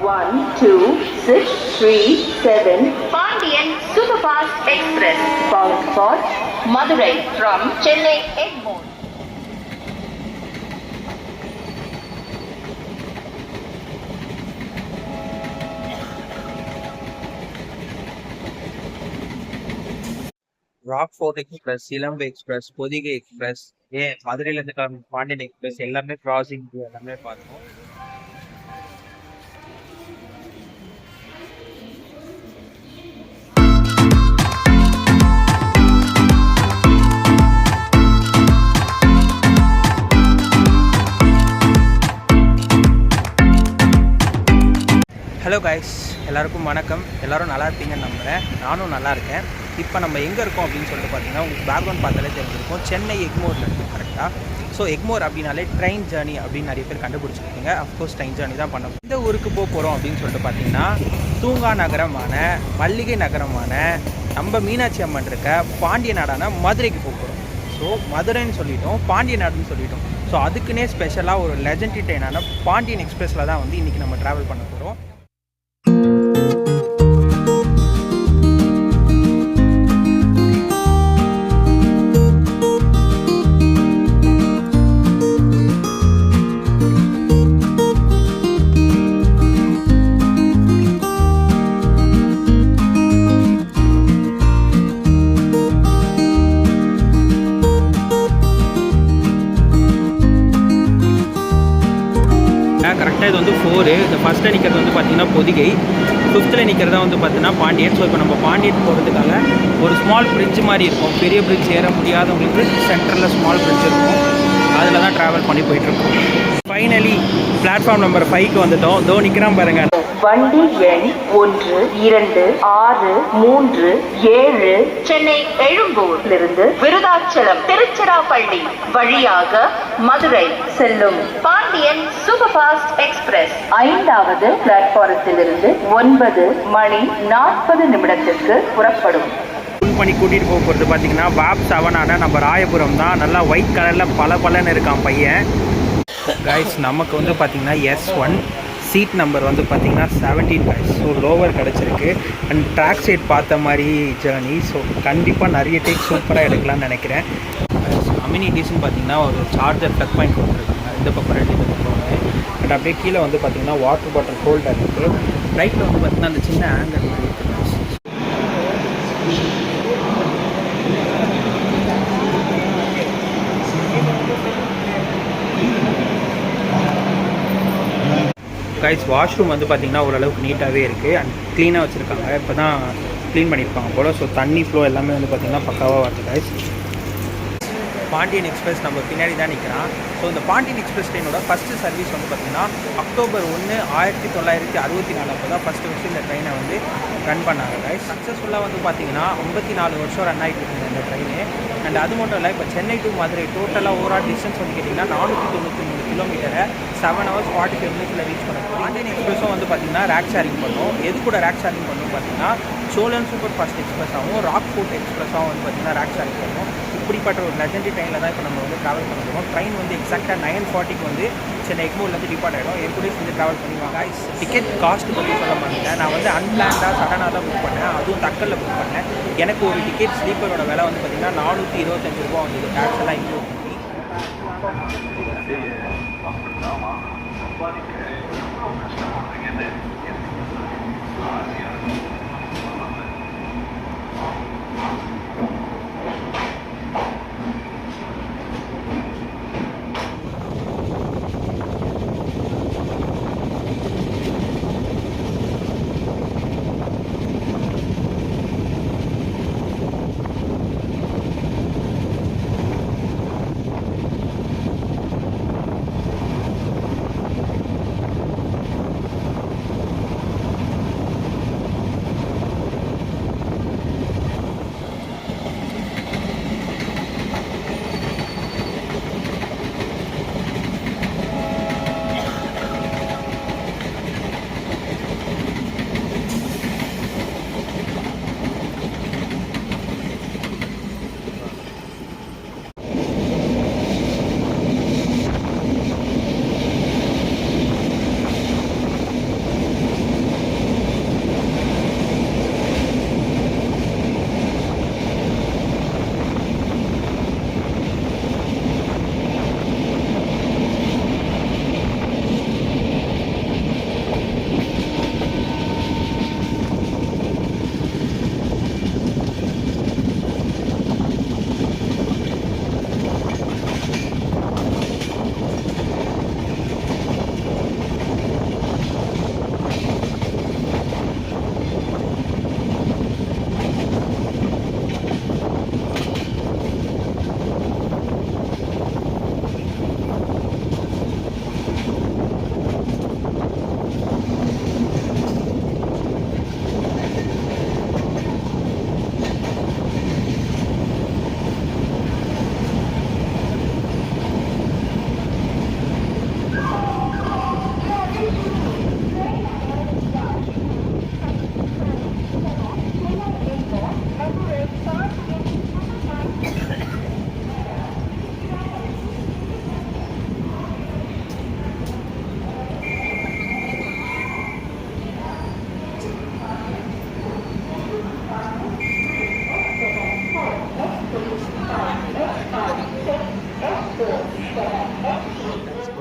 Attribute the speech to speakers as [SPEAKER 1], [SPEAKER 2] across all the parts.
[SPEAKER 1] 1267 Pandian Superfast Express bound for Madurai from Chennai Egmore.
[SPEAKER 2] Rockfort express, இளம்பு express, Pothigai express, மதுரையிலேருந்து கிளம்பும் Pandian express எல்லாமே crossing எல்லாமே பார்த்தோம். ஹலோ கைஸ், எல்லாருக்கும் வணக்கம். எல்லோரும் நல்லா இருப்பீங்கன்னு நம்புகிறேன். நானும் நல்லா இருக்கேன். இப்போ நம்ம எங்கே இருக்கோம் அப்படின்னு சொல்லிட்டு பார்த்தீங்கன்னா, உங்களுக்கு பேக்ரவுண்ட் பார்த்தாலே தெரிஞ்சிருக்கும், சென்னை எக்மோரில் இருக்குது கரெக்டாக. ஸோ எக்மோர் அப்படின்னாலே ட்ரெயின் ஜேர்னி அப்படின்னு நிறைய பேர் கண்டுபிடிச்சிருக்கீங்க. அஃப்கோர்ஸ் ட்ரெயின் ஜேர்னி தான் பண்ண இந்த ஊருக்கு போகிறோம் அப்படின்னு சொல்லிட்டு பார்த்தீங்கன்னா, தூங்கா நகரமான மல்லிகை நகரமான நம்ம மீனாட்சி அம்மன் இருக்க பாண்டிய நாடான மதுரைக்கு போகிறோம். ஸோ மதுரைன்னு சொல்லிட்டோம், பாண்டிய நாடுன்னு சொல்லிட்டோம். ஸோ அதுக்குன்னே ஸ்பெஷலாக ஒரு லெஜெண்டரி ட்ரெயினான பாண்டியன் எக்ஸ்பிரஸில் தான் வந்து இன்றைக்கி நம்ம ட்ராவல் பண்ண போகிறோம். கரெக்டாக இது வந்து 4. இந்த ஃபஸ்ட்டில் நிற்கிறது வந்து பார்த்திங்கன்னா பொதிகை, 5th நிற்கிறதா வந்து பார்த்தீங்கன்னா பாண்டியன். ஸோ இப்போ நம்ம பாண்டியன் போகிறதுக்காக ஒரு ஸ்மால் பிரிட்ஜ் மாதிரி இருக்கும். பெரிய பிரிட்ஜ் ஏற முடியாதவங்களுக்கு சென்டரில் ஸ்மால் பிரிட்ஜ் இருக்கும். அதில் தான் ட்ராவல் பண்ணி போயிட்டுருக்கோம். ஃபைனலி பிளாட்ஃபார்ம் நம்பர் 5க்கு வந்துட்டோம். தோ நிற்கிறான் பாருங்கள்.
[SPEAKER 1] வண்டி எண் 1, 2, 6, 3, 7 சென்னை எழும்பூரிலிருந்து விருதாச்சலம் திருச்சிராப்பள்ளி வழியாக மதுரை செல்லும் பாண்டியன் சூப்பர்ஃபாஸ்ட் எக்ஸ்பிரஸ் 5வது பிளாட்ஃபாரத்திலிருந்து 9:40 புறப்படும்.
[SPEAKER 2] ஃபுல் பண்ணி கூட்டிகிட்டு போக போகிறது பார்த்தீங்கன்னா வாப் 7 நம்ம ராயபுரம் தான். நல்லா ஒயிட் கலரில் பலன்னு இருக்கான் பையன். கைஸ், நமக்கு வந்து பார்த்திங்கன்னா S1 சீட் நம்பர் வந்து பார்த்திங்கன்னா 17 கைஸ். ஸோ லோவர் கிடச்சிருக்கு. அண்ட் ட்ராக் சைட் பார்த்த மாதிரி ஜேர்னி. ஸோ கண்டிப்பாக நிறைய டேக் சூப்பராக எடுக்கலாம்னு நினைக்கிறேன். அம்யூனிட்டிஸ்ன்னு பார்த்திங்கன்னா ஒரு சார்ஜர் ப்ளக் பாயிண்ட் கொடுத்துருக்காங்க. இந்த பக்கம் 2 பக்கம். அண்ட் அப்படியே கீழே வந்து பார்த்திங்கன்னா வாட்டர் பாட்டில் ஹோல்டர் இருக்குது. ரைட்டில் வந்து பார்த்திங்கன்னா அந்த சின்ன ஆங்கர் மாதிரி இருக்குது. கைஸ், வாஷ்ரூம் வந்து பார்த்திங்கன்னா ஓரளவுக்கு நீட்டாகவே இருக்குது அண்ட் க்ளீனாக வச்சுருக்காங்க. இப்போ தான் க்ளீன் பண்ணியிருப்பாங்க போல். ஸோ தண்ணி ஃப்ளோ எல்லாமே வந்து பார்த்திங்கன்னா பக்காவாக வருது கைஸ். பாண்டியன் எக்ஸ்பிரஸ் நம்ம பின்னாடி தான் நிற்கிறான். ஸோ இந்த பாண்டியன் எக்ஸ்பிரஸ் ட்ரெயினோட ஃபஸ்ட்டு சர்வீஸ் வந்து பார்த்திங்கன்னா October 1, 1964 அப்போ தான் ஃபஸ்ட்டு இந்த ட்ரெயினை வந்து ரன் பண்ணாங்க கைஸ். சக்ஸஸ்ஃபுல்லாக வந்து பார்த்திங்கன்னா 54 வருஷம் ரன் ஆகிட்டு இருக்குங்க இந்த ட்ரெயின். அண்ட் அது மட்டும் இல்லை, இப்போ சென்னை டு மதுரை டோட்டலாக ஓவரால் டிஸ்டன்ஸ் வந்து கேட்டிங்கன்னா 493 கிலோமீட்டரை 7 hours 45 minutes ரீச் பண்ணுறோம். பாண்டியன் எக்ஸ்பிரஸும் வந்து பார்த்திங்கன்னா ரேக் ஷேரிங் பண்ணோம். எது கூட ரேக் ஷேரிங் பண்ணணும் பார்த்திங்கன்னா, சோழன் சூப்பர் ஃபாஸ்ட் எக்ஸ்பிரஸாகவும் ராக்ஃபோர்ட் எக்ஸ்பிரஸாகவும் வந்து பார்த்திங்கன்னா ரேக் ஷேரிங் பண்ணோம். இப்படிப்பட்ட ஒரு லெஜெண்டரி ட்ரெயினில் தான் இப்போ நம்ம வந்து ட்ராவல் பண்ணுறோம். ட்ரெயின் வந்து எக்ஸாக்டாக 9:40க்கு வந்து சென்னை எக்மோர்லேருந்து டிபார்ட் ஆகிடும். என் கூட சேர்ந்து ட்ராவல் பண்ணிடுவாங்க. டிக்கெட் காஸ்ட் பற்றி சொல்ல மாட்டேன். நான் வந்து அன்பிளான்டாக சடனாக தான் புக் பண்ணேன். அதுவும் தக்கலில் புக் பண்ணேன். எனக்கு ஒரு டிக்கெட் ஸ்லீப்பரோட விலை வந்து பார்த்திங்கன்னா 425 ரூபா வந்தது, டேக்ஸ் எல்லாம் இன்க்ளூட் பண்ணி.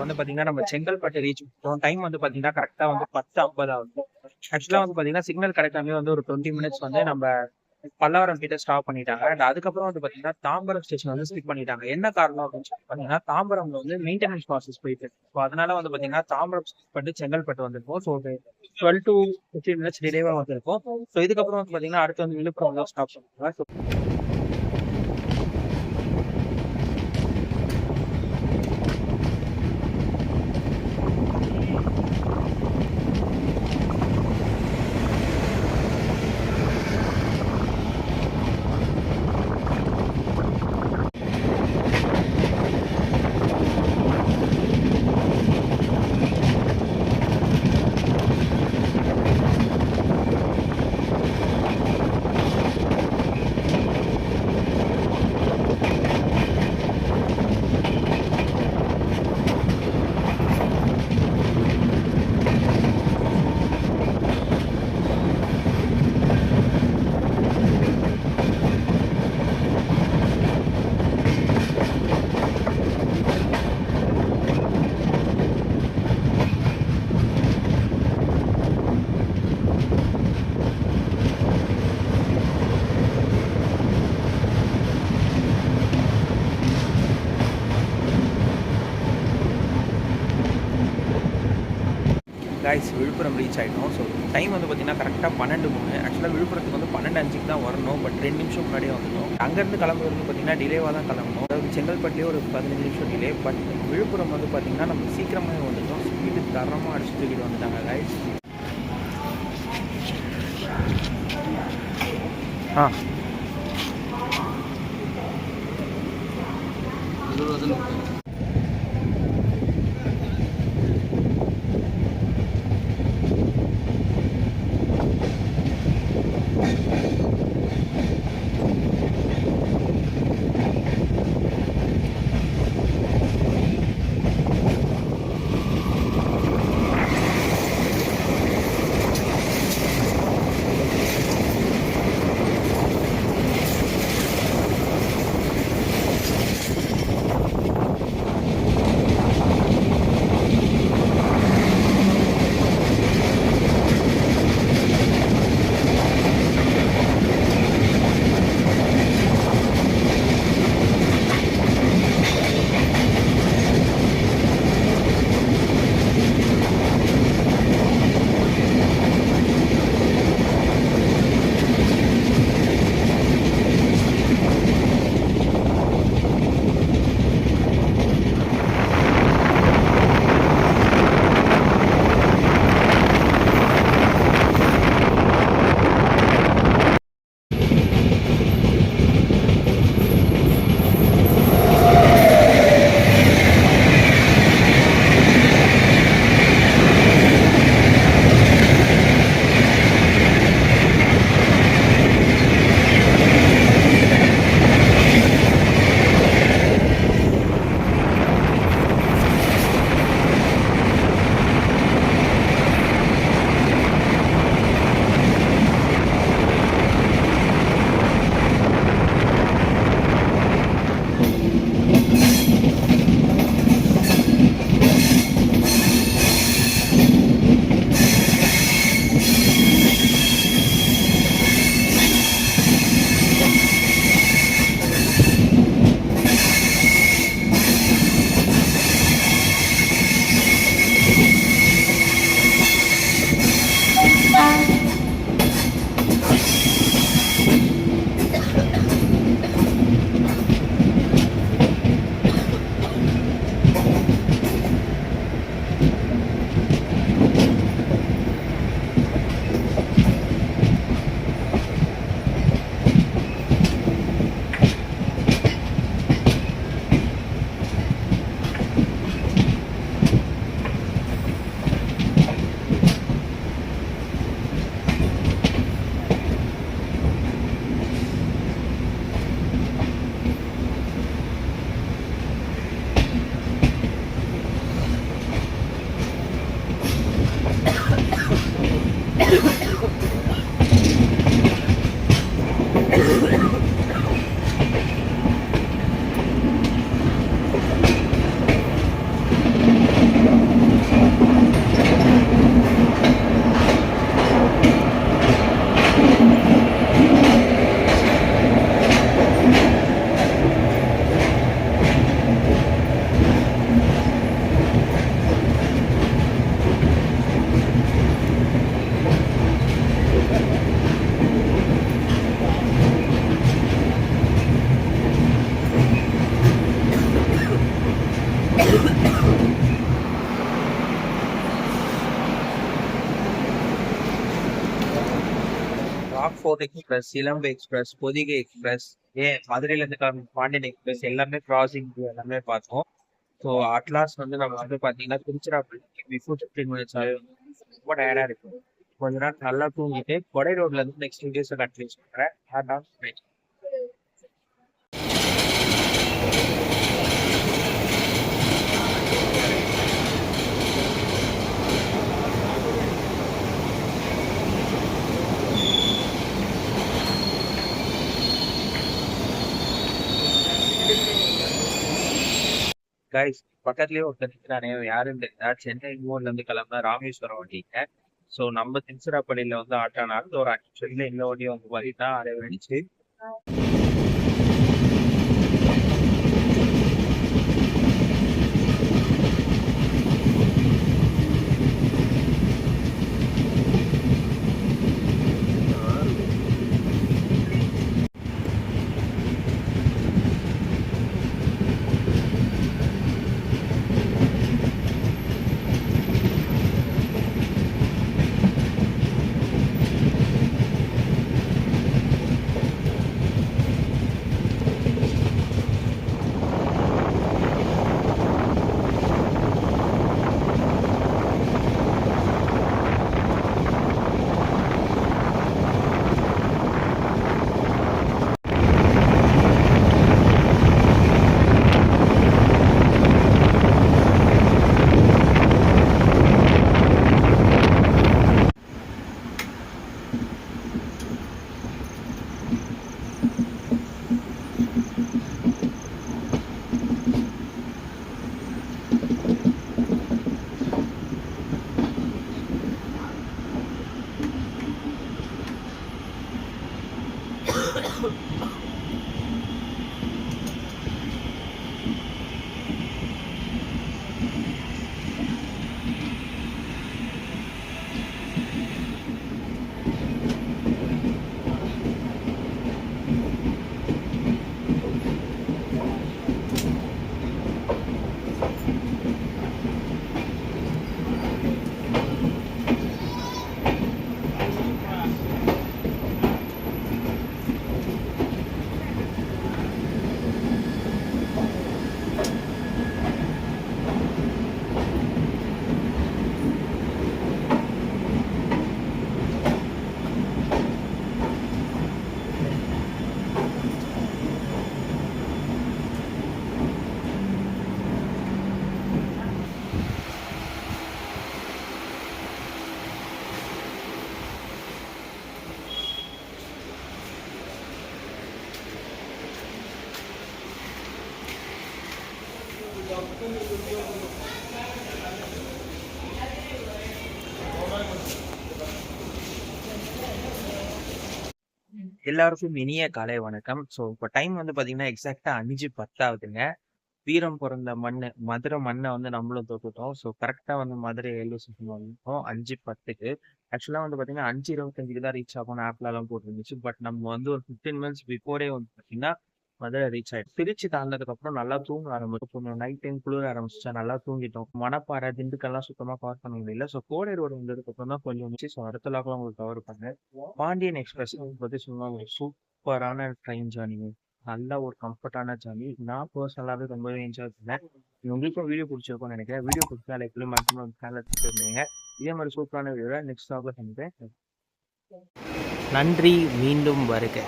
[SPEAKER 2] வந்து பார்த்தீங்கன்னா நம்ம செங்கல்பட்டு ரீச் பண்ணுறோம். டைம் வந்து பார்த்தீங்கன்னா கரெக்டாக வந்து 10:50 ஆகுது. ஆக்சுவலாக வந்து பார்த்தீங்கன்னா சிக்னல் கிடைக்காமலே வந்து ஒரு 20 மினிட்ஸ் வந்து நம்ம பல்லாவரம் கிட்ட ஸ்டாப் பண்ணிட்டாங்க. அண்ட் அதுக்கப்புறம் வந்து பார்த்தீங்கன்னா தாம்பரம் ஸ்டேஷன் வந்து ஸ்கிப் பண்ணிட்டாங்க. என்ன காரணம் அப்படின்னு சொல்லி பார்த்தீங்கன்னா தாம்பரம்ல வந்து மெயின்டெனன்ஸ் ப்ராசஸ் போயிட்டு இருக்கு. ஸோ அதனால வந்து பார்த்தீங்கன்னா தாம்பரம் ஸ்கிப் பண்ணிட்டு செங்கல்பட்டு வந்திருக்கோம். ஸோ 12 to 15 மினிட்ஸ் டிலேவாக வந்திருக்கும். ஸோ இதுக்கப்புறம் வந்து பார்த்தீங்கன்னா அடுத்து வந்து விழுப்புரம் தான் ஸ்டாப் பண்ணுவாங்க. ஸோ கைஸ் விழுப்புரம் ரீச் ஆகிட்டோம். ஸோ டைம் வந்து பார்த்தீங்கன்னா கரெக்டாக 12:03. ஆக்சுவலாக விழுப்புரத்துக்கு வந்து 12:05 தான் வரணும். பட் 2 நிமிஷம் முன்னாடியே வந்துட்டோம். அங்கேருந்து கிளம்புறது பார்த்தீங்கன்னா டிலேவாக தான் கிளம்பணும். அதாவது செங்கல்பட்டுலேயே ஒரு 15 நிமிஷம் டிலே. பட் விழுப்புரம் வந்து பார்த்தீங்கன்னா நம்ம சீக்கிரமாகவே வந்துட்டோம். ஸ்பீடு தரமாக அடிச்சு தூக்கிட்டு வந்துட்டாங்க கைஸ். ஆ ராக்ஃபோர்ட் எக்ஸ்பிரஸ், சிலம்பு எக்ஸ்பிரஸ், பொதிகை எக்ஸ்பிரஸ், மதுரையிலேருந்து கிளம்பி பாண்டியன் எக்ஸ்பிரஸ் எல்லாமே கிராசிங் எல்லாமே பார்த்தோம். ஸோ அட்லாஸ் வந்து நம்ம வந்து பார்த்தீங்கன்னா திருச்சிராப்பள்ளி பிஃபோர் 15 மினிட்ஸ் ரொம்ப டயர்டாக இருக்கும். கொஞ்ச நேரம் நல்லா தூங்கிட்டு கொடை ரோட்ல இருந்து நெக்ஸ்ட் வீடியோஸை கண்டினியூ பண்ணுறேன். கைஸ் பக்கத்துலயே ஒருத்தர் நிற்கிறானே யாருன்னு தெரியல. சென்னை மூணுல இருந்து கிளம்புனா ராமேஸ்வரம் வண்டிங்க. ஸோ நம்ம திருச்சிராப்பள்ளியில வந்து ஆட்டானா ஒரு 5 நிமிஷத்துல இந்த வண்டியை வந்து பார்த்தீங்கன்னா அரைவடிச்சு. எல்லாருக்கும் இனிய காலை வணக்கம். ஸோ இப்போ டைம் வந்து பார்த்தீங்கன்னா எக்ஸாக்டா 5:10 ஆகுதுங்க. வீரம் பிறந்த மண்ணு மதுரை மண்ணை வந்து நம்மளும் தொட்டுட்டோம். ஸோ கரெக்டாக வந்து மதுரை ரயில்வே ஸ்டேஷன் வந்துட்டோம் 5:10க்கு. ஆக்சுவலாக வந்து பார்த்தீங்கன்னா 5:25க்கு தான் ரீச் ஆகும் ஆப்லலாம் போட்டுருந்துச்சு. பட் நம்ம வந்து ஒரு 15 மினிட்ஸ் பிஃபோரே வந்து பார்த்தீங்கன்னா மதுரை ரீச் ஆயிடும். திருச்சி தாண்டதுக்கு அப்புறம் நல்லா தூங்க ஆரம்பிச்சோம். நைட் டைம் குளிர ஆரம்பிச்சா நல்லா தூங்கிட்டோம். மணப்பாறை திண்டுக்கல்லாம் சுத்தமாக கவர் பண்ண முடியல. ஸோ கோடை ரோடு வந்ததுக்கு அப்புறம் தான் கொஞ்சம் இருந்துச்சு. ஸோ அடுத்த லாக்லாம் உங்களுக்கு கவர் பண்ணேன். பாண்டியன் எக்ஸ்பிரஸ் பற்றி சொன்னா ஒரு சூப்பரான ட்ரெயின் ஜேர்னி, நல்ல ஒரு கம்ஃபர்டான ஜேர்னி. நான் பர்சனலாகவே ரொம்பவே என்ஜாய் பண்ணேன். உங்களுக்கும் வீடியோ பிடிச்சிருக்கும்னு நினைக்கிறேன். வீடியோ பிடிச்சா லைக் பண்ணி மறக்காம சேனல் இருந்தீங்க. இதே மாதிரி சூப்பரான வீடியோ நெக்ஸ்ட் டாக்ல சந்திப்பேன். நன்றி, மீண்டும் வருக.